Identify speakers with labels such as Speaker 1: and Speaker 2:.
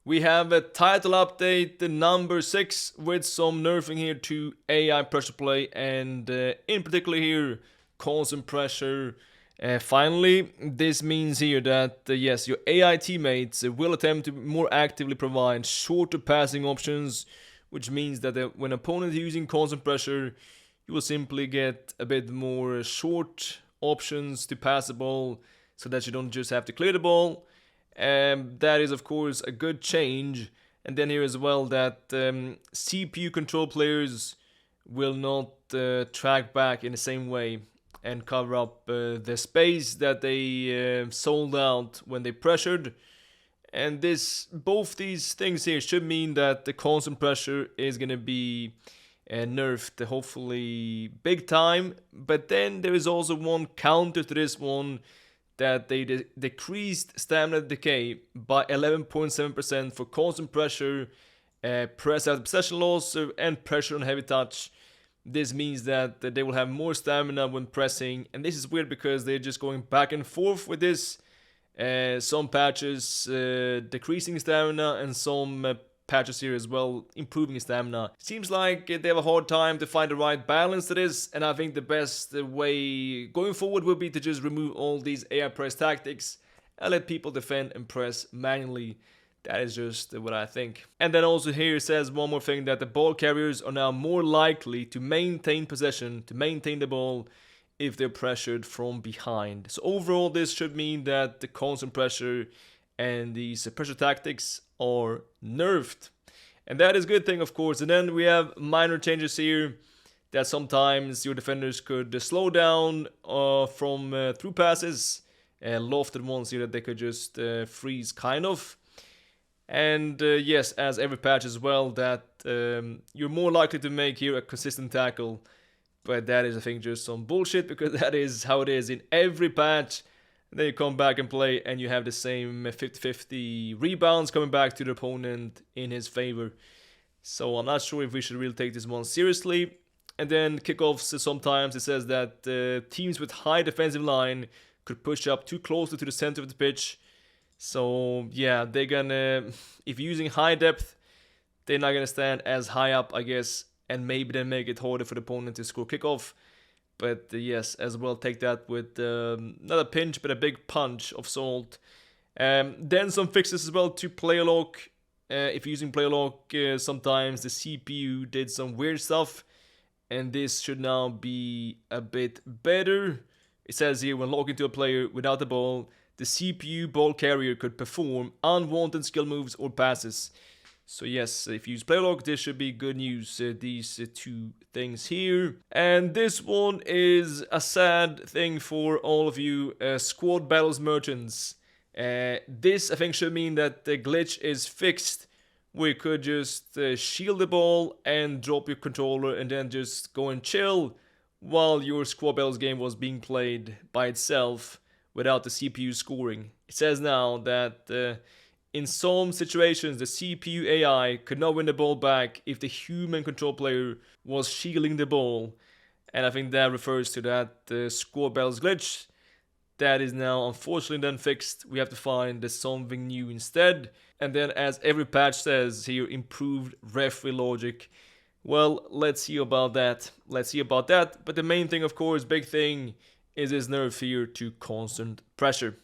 Speaker 1: We have a title update, the number 6, with some nerfing here to AI pressure play, and in particular here, constant pressure. Finally, this means here that yes, your AI teammates will attempt to more actively provide shorter passing options, which means that when opponents are using constant pressure, you will simply get a bit more short options to pass the ball, so that you don't just have to clear the ball. That is, of course, a good change. And then here as well that CPU control players will not track back in the same way and cover up the space that they sold out when they pressured. And both these things here should mean that the constant pressure is gonna be nerfed, hopefully big time. But then there is also one counter to this one, that they decreased stamina decay by 11.7% for constant pressure, press out possession loss, and pressure on heavy touch. This means that they will have more stamina when pressing, and this is weird because they're just going back and forth with this. Some patches decreasing stamina, and some patches here as well improving stamina. Seems like they have a hard time to find the right balance to this, and I think the best way going forward will be to just remove all these AI press tactics and let people defend and press manually. That is just what I think. And then also here it says one more thing, that the ball carriers are now more likely to maintain possession, to maintain the ball, if they're pressured from behind. So overall, this should mean that the constant pressure and these pressure tactics are nerfed. And that is a good thing, of course. And then we have minor changes here, that sometimes your defenders could slow down from through passes, and lofted ones here that they could just freeze kind of. And yes, as every patch as well, that you're more likely to make here a consistent tackle. But that is, I think, just some bullshit, because that is how it is in every patch. Then you come back and play, and you have the same 50-50 rebounds coming back to the opponent in his favor. So I'm not sure if we should really take this one seriously. And then kickoffs, sometimes it says that teams with high defensive line could push up too closely to the center of the pitch. So yeah, they're gonna, if you're using high depth, they're not gonna stand as high up, I guess, and maybe then make it harder for the opponent to score kickoff. But yes, as well, take that with not a pinch, but a big punch of salt. Then some fixes as well to player lock. If you're using player lock, sometimes the CPU did some weird stuff, and this should now be a bit better. It says here, when locking to a player without the ball, the CPU ball carrier could perform unwanted skill moves or passes. So yes, if you use player lock, this should be good news, these two things here. And this one is a sad thing for all of you squad battles merchants. This, I think, should mean that the glitch is fixed. We could just shield the ball and drop your controller and then just go and chill while your squad battles game was being played by itself without the CPU scoring. It says now that in some situations, the CPU AI could not win the ball back if the human control player was shielding the ball. And I think that refers to that squad battles glitch. That is now unfortunately then fixed. We have to find something new instead. And then, as every patch says here, improved referee logic. Well, let's see about that. But the main thing, of course, big thing, is this nerf here to constant pressure.